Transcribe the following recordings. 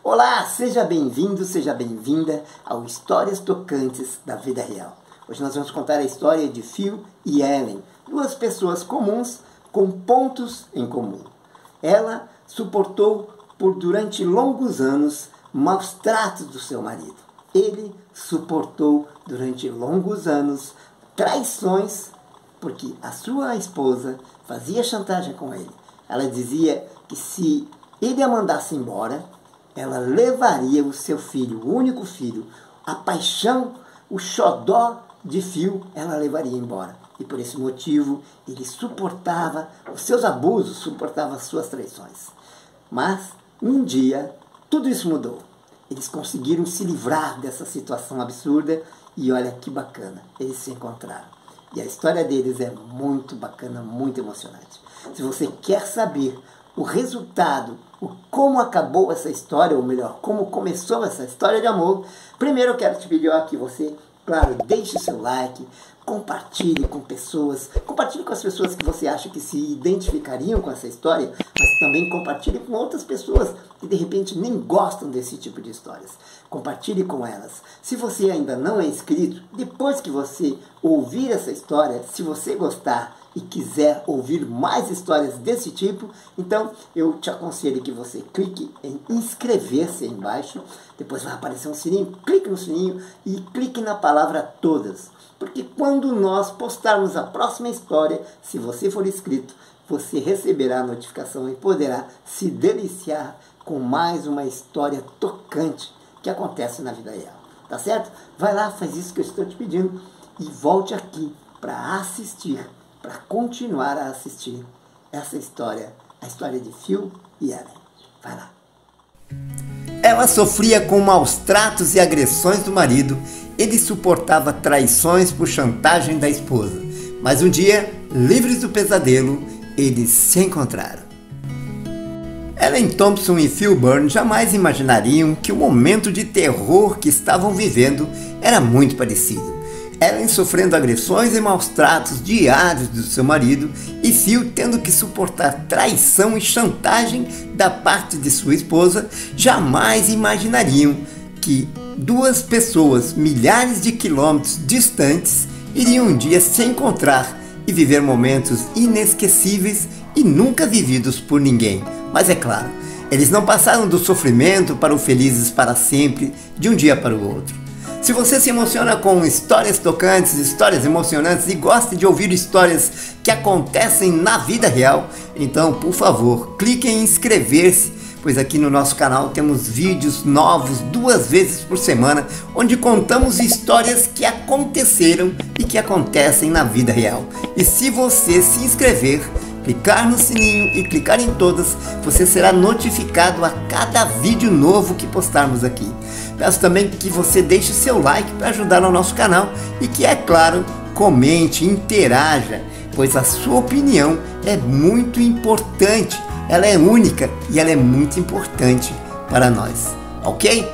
Olá, seja bem-vindo, seja bem-vinda ao Histórias Tocantes da Vida Real. Hoje nós vamos contar a história de Phil e Ellen, duas pessoas comuns com pontos em comum. Ela suportou durante longos anos maus tratos do seu marido. Ele suportou durante longos anos traições, porque a sua esposa fazia chantagem com ele. Ela dizia que se ele a mandasse embora, ela levaria o seu filho, o único filho, a paixão, o xodó de Phil, ela levaria embora. E por esse motivo, ele suportava os seus abusos, suportava as suas traições. Mas, um dia, tudo isso mudou. Eles conseguiram se livrar dessa situação absurda e olha que bacana, eles se encontraram. E a história deles é muito bacana, muito emocionante. Se você quer saber o resultado, como acabou essa história, ou melhor, como começou essa história de amor, primeiro eu quero te pedir que você, claro, deixe seu like, compartilhe com pessoas, compartilhe com as pessoas que você acha que se identificariam com essa história, mas também compartilhe com outras pessoas que de repente nem gostam desse tipo de histórias. Compartilhe com elas. Se você ainda não é inscrito, depois que você ouvir essa história, se você gostar e quiser ouvir mais histórias desse tipo, então eu te aconselho que você clique em inscrever-se aí embaixo, depois vai aparecer um sininho, clique no sininho e clique na palavra todas, porque quando nós postarmos a próxima história, se você for inscrito, você receberá a notificação e poderá se deliciar com mais uma história tocante que acontece na vida real, tá certo? Vai lá, faz isso que eu estou te pedindo e volte aqui para assistir, para continuar a assistir essa história, a história de Phil e Ellen. Vai lá. Ela sofria com maus tratos e agressões do marido. Ele suportava traições por chantagem da esposa. Mas um dia, livres do pesadelo, eles se encontraram. Ellen Thompson e Phil Byrne jamais imaginariam que o momento de terror que estavam vivendo era muito parecido. Ellen sofrendo agressões e maus tratos diários do seu marido e Phil tendo que suportar traição e chantagem da parte de sua esposa, jamais imaginariam que duas pessoas milhares de quilômetros distantes iriam um dia se encontrar e viver momentos inesquecíveis e nunca vividos por ninguém. Mas é claro, eles não passaram do sofrimento para o felizes para sempre, de um dia para o outro. Se você se emociona com histórias tocantes, histórias emocionantes e gosta de ouvir histórias que acontecem na vida real, então, por favor, clique em inscrever-se, pois aqui no nosso canal temos vídeos novos 2 vezes por semana, onde contamos histórias que aconteceram e que acontecem na vida real. E se você se inscrever, clicar no sininho e clicar em todas, você será notificado a cada vídeo novo que postarmos aqui. Peço também que você deixe seu like para ajudar no nosso canal e que, é claro, comente, interaja, pois a sua opinião é muito importante, ela é única e ela é muito importante para nós, ok?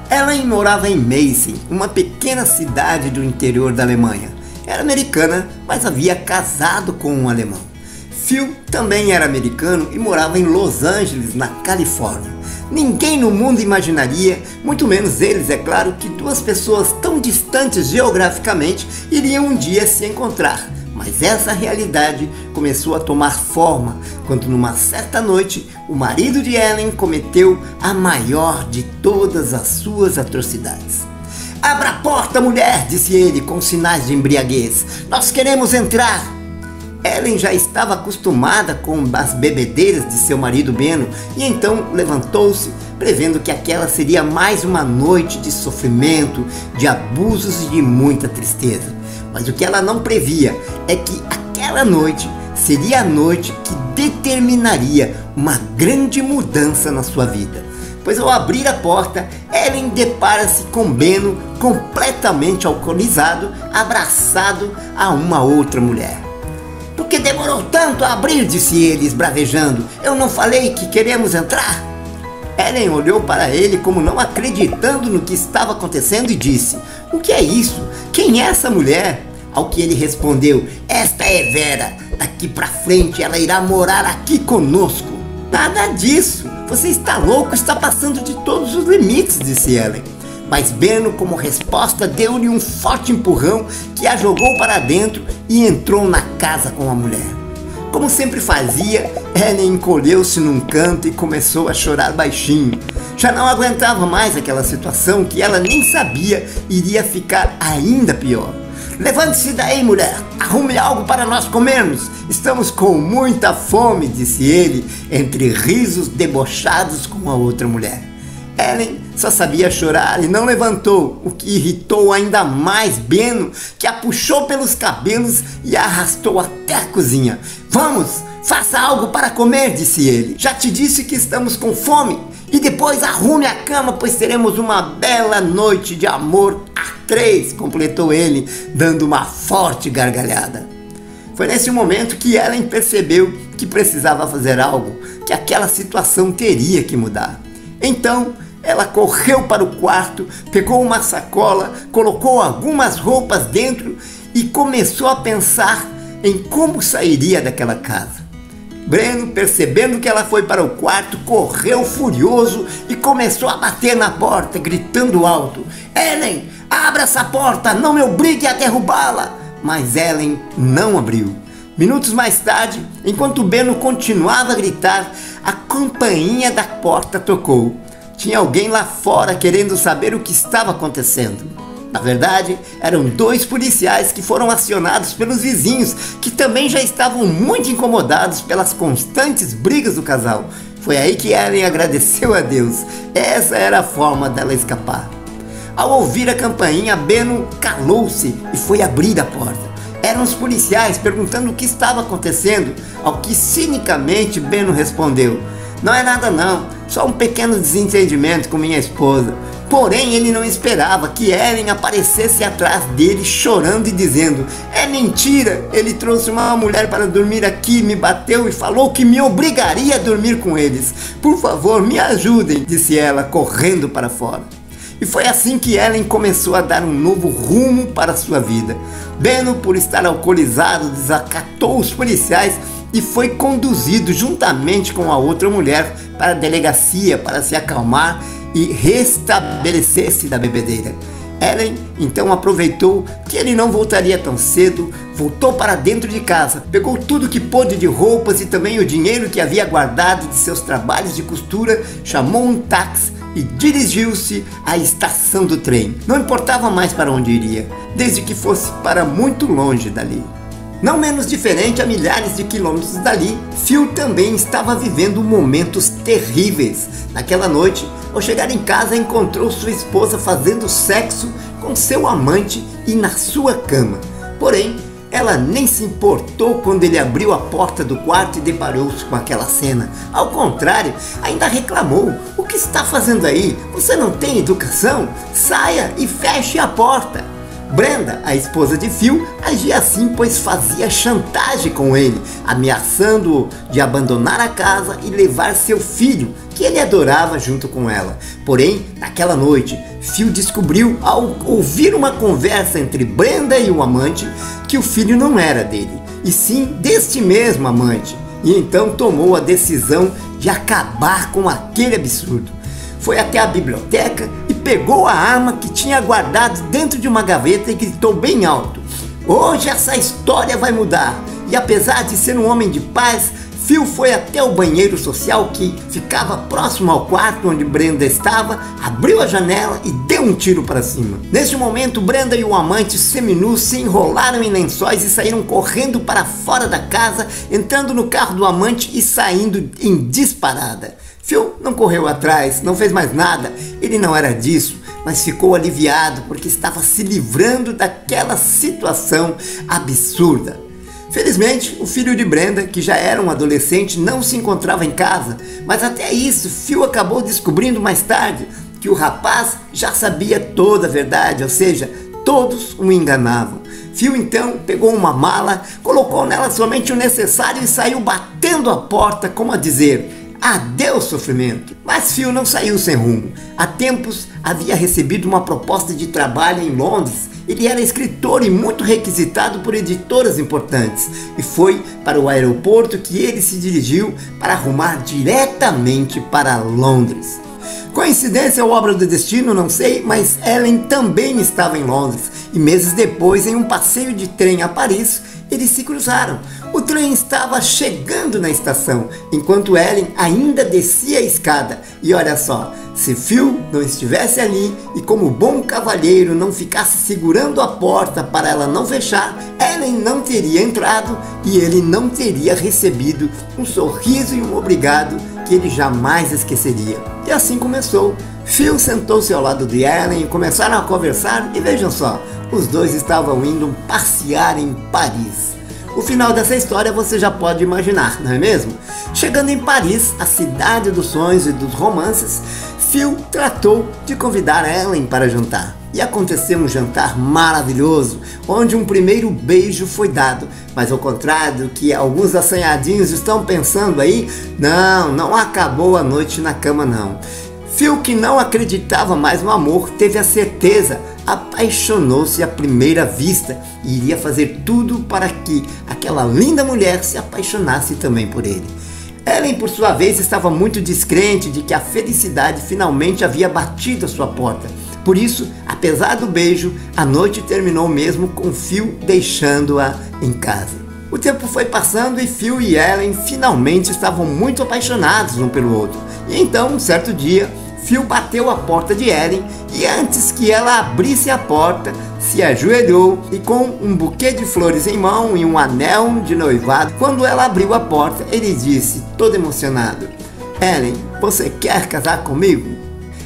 Ellen morava em Meissen, uma pequena cidade do interior da Alemanha. Era americana, mas havia casado com um alemão. Phil também era americano e morava em Los Angeles, na Califórnia. Ninguém no mundo imaginaria, muito menos eles, é claro, que duas pessoas tão distantes geograficamente iriam um dia se encontrar. Mas essa realidade começou a tomar forma quando numa certa noite o marido de Ellen cometeu a maior de todas as suas atrocidades. "Abra a porta, mulher!" disse ele com sinais de embriaguez. "Nós queremos entrar!" Ellen já estava acostumada com as bebedeiras de seu marido Beno e então levantou-se, prevendo que aquela seria mais uma noite de sofrimento, de abusos e de muita tristeza. Mas o que ela não previa é que aquela noite seria a noite que determinaria uma grande mudança na sua vida. Pois ao abrir a porta, Ellen depara-se com Beno completamente alcoolizado, abraçado a uma outra mulher. "Por que demorou tanto a abrir?" disse ele, esbravejando. "Eu não falei que queremos entrar?" Ellen olhou para ele como não acreditando no que estava acontecendo e disse: "O que é isso? Quem é essa mulher?" Ao que ele respondeu: "Esta é Vera. Daqui pra frente ela irá morar aqui conosco." "Nada disso. Você está louco, está passando de todos os limites, disse Ellen. Mas Beno, como resposta, deu-lhe um forte empurrão que a jogou para dentro e entrou na casa com a mulher. Como sempre fazia, Ellen encolheu-se num canto e começou a chorar baixinho. Já não aguentava mais aquela situação que ela nem sabia iria ficar ainda pior. Levante-se daí, mulher, arrume algo para nós comermos. Estamos com muita fome, disse ele, entre risos debochados com a outra mulher. Ellen só sabia chorar e não levantou, o que irritou ainda mais Beno, que a puxou pelos cabelos e a arrastou até a cozinha. Vamos, faça algo para comer, disse ele. Já te disse que estamos com fome. E depois arrume a cama, pois teremos uma bela noite de amor a três, completou ele, dando uma forte gargalhada. Foi nesse momento que Ellen percebeu que precisava fazer algo, que aquela situação teria que mudar. Então, ela correu para o quarto, pegou uma sacola, colocou algumas roupas dentro e começou a pensar em como sairia daquela casa. Breno, percebendo que ela foi para o quarto, correu furioso e começou a bater na porta, gritando alto: Ellen, abra essa porta, não me obrigue a derrubá-la! Mas Ellen não abriu. Minutos mais tarde, enquanto Beno continuava a gritar, a campainha da porta tocou. Tinha alguém lá fora querendo saber o que estava acontecendo. Na verdade, eram 2 policiais que foram acionados pelos vizinhos, que também já estavam muito incomodados pelas constantes brigas do casal. Foi aí que Ellen agradeceu a Deus. Essa era a forma dela escapar. Ao ouvir a campainha, Beno calou-se e foi abrir a porta. Eram os policiais perguntando o que estava acontecendo, ao que cinicamente Beno respondeu: não é nada não, só um pequeno desentendimento com minha esposa. Porém, ele não esperava que Ellen aparecesse atrás dele chorando e dizendo: é mentira, ele trouxe uma mulher para dormir aqui, me bateu e falou que me obrigaria a dormir com eles. Por favor, me ajudem, disse ela, correndo para fora. E foi assim que Ellen começou a dar um novo rumo para a sua vida. Beno, por estar alcoolizado, desacatou os policiais e foi conduzido juntamente com a outra mulher para a delegacia para se acalmar e restabelecer-se da bebedeira. Ellen então aproveitou que ele não voltaria tão cedo, voltou para dentro de casa, pegou tudo que pôde de roupas e também o dinheiro que havia guardado de seus trabalhos de costura, chamou um táxi e dirigiu-se à estação do trem. Não importava mais para onde iria, desde que fosse para muito longe dali. Não menos diferente, a milhares de quilômetros dali, Phil também estava vivendo momentos terríveis. Naquela noite, ao chegar em casa, encontrou sua esposa fazendo sexo com seu amante e na sua cama. Porém, ela nem se importou quando ele abriu a porta do quarto e deparou-se com aquela cena. Ao contrário, ainda reclamou: o que está fazendo aí? Você não tem educação? Saia e feche a porta. Brenda, a esposa de Phil, agia assim pois fazia chantagem com ele, ameaçando-o de abandonar a casa e levar seu filho, que ele adorava, junto com ela. Porém, naquela noite, Phil descobriu, ao ouvir uma conversa entre Brenda e o amante, que o filho não era dele, e sim deste mesmo amante, e então tomou a decisão de acabar com aquele absurdo. Foi até a biblioteca e pegou a arma que tinha guardado dentro de uma gaveta e gritou bem alto: hoje essa história vai mudar. E apesar de ser um homem de paz, Phil foi até o banheiro social que ficava próximo ao quarto onde Brenda estava, abriu a janela e deu um tiro para cima. Neste momento, Brenda e o amante seminus se enrolaram em lençóis e saíram correndo para fora da casa, entrando no carro do amante e saindo em disparada. Phil não correu atrás, não fez mais nada, ele não era disso, mas ficou aliviado porque estava se livrando daquela situação absurda. Felizmente, o filho de Brenda, que já era um adolescente, não se encontrava em casa, mas até isso Phil acabou descobrindo mais tarde que o rapaz já sabia toda a verdade, ou seja, todos o enganavam. Phil então pegou uma mala, colocou nela somente o necessário e saiu batendo a porta como a dizer: adeus sofrimento. Mas Phil não saiu sem rumo. Há tempos havia recebido uma proposta de trabalho em Londres Ele era escritor e muito requisitado por editoras importantes, e foi para o aeroporto que ele se dirigiu para rumar diretamente para Londres. Coincidência ou obra do destino, não sei, mas Ellen também estava em Londres, e meses depois, em um passeio de trem a Paris, eles se cruzaram. O trem estava chegando na estação, enquanto Ellen ainda descia a escada. E olha só, se Phil não estivesse ali e como bom cavalheiro não ficasse segurando a porta para ela não fechar, Ellen não teria entrado e ele não teria recebido um sorriso e um obrigado que ele jamais esqueceria. E assim começou. Phil sentou-se ao lado de Ellen e começaram a conversar, e vejam só, os dois estavam indo passear em Paris. O final dessa história você já pode imaginar, não é mesmo? Chegando em Paris, a cidade dos sonhos e dos romances, Phil tratou de convidar Ellen para jantar. E aconteceu um jantar maravilhoso, onde um primeiro beijo foi dado. Mas ao contrário do que alguns assanhadinhos estão pensando aí, não acabou a noite na cama não. Phil, que não acreditava mais no amor, teve a certeza, apaixonou-se à primeira vista e iria fazer tudo para que aquela linda mulher se apaixonasse também por ele. Ellen, por sua vez, estava muito descrente de que a felicidade finalmente havia batido à sua porta. Por isso, apesar do beijo, a noite terminou mesmo com Phil deixando-a em casa. O tempo foi passando e Phil e Ellen finalmente estavam muito apaixonados um pelo outro. E então, um certo dia, Phil bateu a porta de Ellen e antes que ela abrisse a porta, se ajoelhou e com um buquê de flores em mão e um anel de noivado, quando ela abriu a porta, ele disse, todo emocionado, Ellen, você quer casar comigo?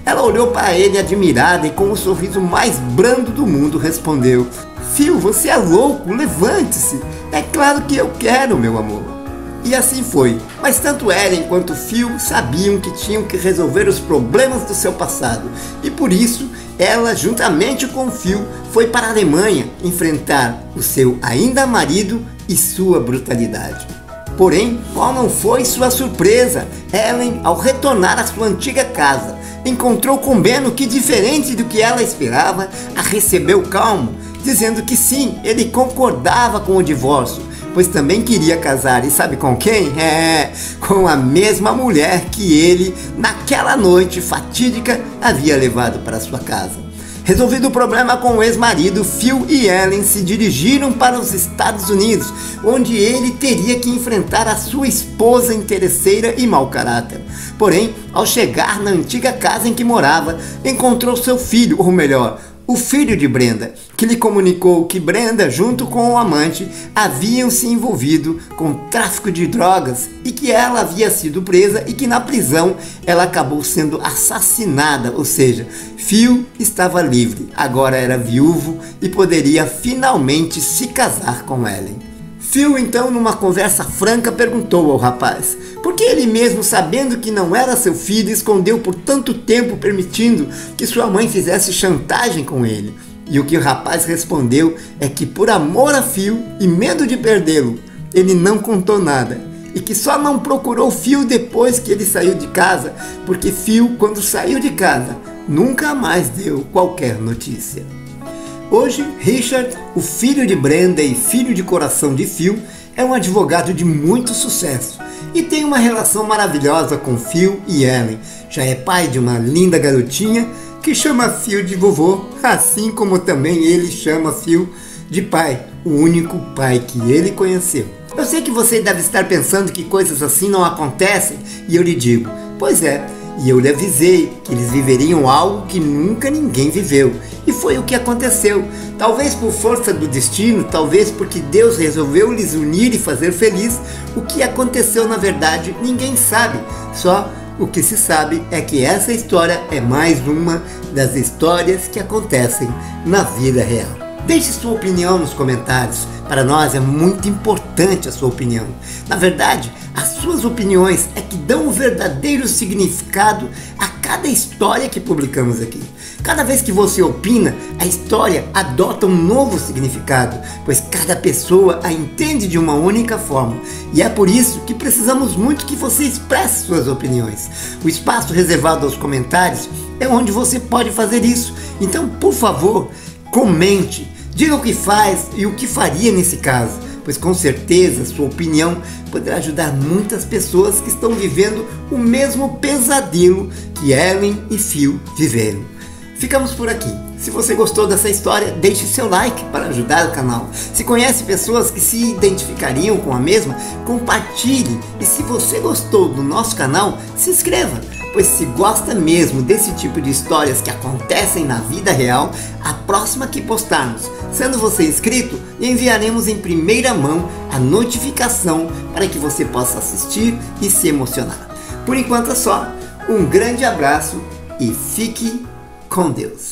Ela olhou para ele admirada e com o sorriso mais brando do mundo respondeu, Phil, você é louco, levante-se, é claro que eu quero, meu amor. E assim foi, mas tanto Ellen quanto Phil sabiam que tinham que resolver os problemas do seu passado. E por isso, ela, juntamente com Phil, foi para a Alemanha enfrentar o seu ainda marido e sua brutalidade. Porém, qual não foi sua surpresa? Ellen, ao retornar à sua antiga casa, encontrou com Benno que, diferente do que ela esperava, a recebeu calmo, dizendo que sim, ele concordava com o divórcio, pois também queria casar, e sabe com quem? Com a mesma mulher que ele, naquela noite fatídica, havia levado para sua casa. Resolvido o problema com o ex-marido, Phil e Ellen se dirigiram para os Estados Unidos, onde ele teria que enfrentar a sua esposa interesseira e mau caráter. Porém, ao chegar na antiga casa em que morava, encontrou seu filho, ou melhor, o filho de Brenda, que lhe comunicou que Brenda, junto com o amante, haviam se envolvido com tráfico de drogas e que ela havia sido presa e que na prisão ela acabou sendo assassinada, ou seja, Phil estava livre, agora era viúvo e poderia finalmente se casar com Ellen. Phil, então, numa conversa franca, perguntou ao rapaz por que ele mesmo, sabendo que não era seu filho, escondeu por tanto tempo, permitindo que sua mãe fizesse chantagem com ele. E o que o rapaz respondeu é que por amor a Phil e medo de perdê-lo, ele não contou nada. E que só não procurou Phil depois que ele saiu de casa, porque Phil, quando saiu de casa, nunca mais deu qualquer notícia. Hoje, Richard, o filho de Brenda e filho de coração de Phil, é um advogado de muito sucesso e tem uma relação maravilhosa com Phil e Ellen. Já é pai de uma linda garotinha que chama Phil de vovô, assim como também ele chama Phil de pai, o único pai que ele conheceu. Eu sei que você deve estar pensando que coisas assim não acontecem e eu lhe digo, pois é, e eu lhe avisei que eles viveriam algo que nunca ninguém viveu. E foi o que aconteceu. Talvez por força do destino, talvez porque Deus resolveu lhes unir e fazer feliz. O que aconteceu na verdade ninguém sabe. Só o que se sabe é que essa história é mais uma das histórias que acontecem na vida real. Deixe sua opinião nos comentários. Para nós é muito importante a sua opinião. Na verdade, as suas opiniões é que dão o verdadeiro significado a cada história que publicamos aqui. Cada vez que você opina, a história adota um novo significado, pois cada pessoa a entende de uma única forma. E é por isso que precisamos muito que você expresse suas opiniões. O espaço reservado aos comentários é onde você pode fazer isso. Então, por favor, Comente, diga o que faz e o que faria nesse caso, pois com certeza sua opinião poderá ajudar muitas pessoas que estão vivendo o mesmo pesadelo que Ellen e Phil viveram. Ficamos por aqui. Se você gostou dessa história, deixe seu like para ajudar o canal. Se conhece pessoas que se identificariam com a mesma, compartilhe. E se você gostou do nosso canal, se inscreva, pois se gosta mesmo desse tipo de histórias que acontecem na vida real, a próxima que postarmos, sendo você inscrito, enviaremos em primeira mão a notificação para que você possa assistir e se emocionar. Por enquanto é só. Um grande abraço e fique com Deus.